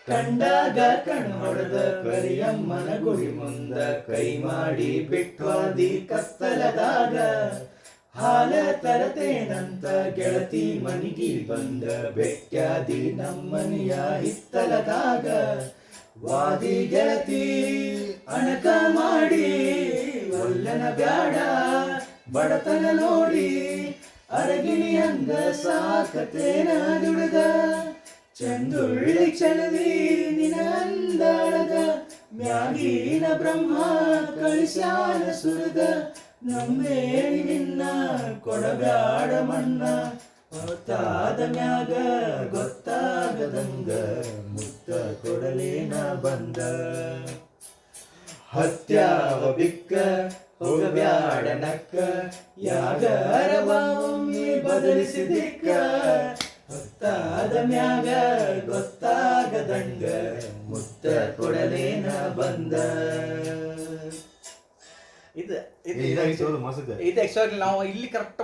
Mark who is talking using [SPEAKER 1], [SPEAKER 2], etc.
[SPEAKER 1] ಕಂಡಾಗ ಕಣ್ಣೊಡೆದ ಕರಿಯಮ್ಮನ ಗುಡಿ ಮುಂದ ಕೈ ಮಾಡಿ ಬಿಟ್ವಾದಿ ಕತ್ತಲದಾಗ ಹಾಲ ತರತೇನಂತ ಗೆಳತಿ ಮನಿಗಿ ಬಂದ ಬೆಟ್ಟ್ಯಾದಿ ನಮ್ಮನಿಯ ಹಿತ್ತಲದಾಗ ವಾದಿ ಗೆಳತಿ ಅಣಕ ಮಾಡಿ ಒಲ್ಲನ ಬ್ಯಾಡ ಬಡತನ ನೋಡಿ ಅರಗಿಣಿ ಹಂಗ ಸಾಕತೇನ ದುಡದ ಚಂದುಳ್ಳಿ ಚಲದಿ ನಿನ ಅಂದಾಳದ ಮ್ಯಾಗಿನ ಬ್ರಹ್ಮ ಕಳಿಸ್ಯಾನ ಸುರದ ನಮ್ಮೇಳಿ ನಿನ್ನ ಕೊಡಬ್ಯಾಡ ಮಣ್ಣ ಹೊತ್ತಾದ ಮ್ಯಾಗ ಗೊತ್ತಾಗದಂಗ ಮುತ್ತ ಕೊಡಲೇನ ಬಂದ ಹತ್ಯಾವ ಬಿಕ್ಕ ಹೋಗಬ್ಯಾಡ ನಕ್ಕ ಯಾಗಾರ ಒಮ್ಮೆ ಬದಲಿಸಿದಿಕ್ಕ ಹೊತ್ತಾದ ಮ್ಯಾಗ ಗೊತ್ತಾಗದಂಗ ಮುತ್ತ ಕೊಡಲೇನ ಬಂದ. ಇದು ಆಕ್ಚುಲಿ ನಾವು ಇಲ್ಲಿ ಕರೆಕ್ಟ್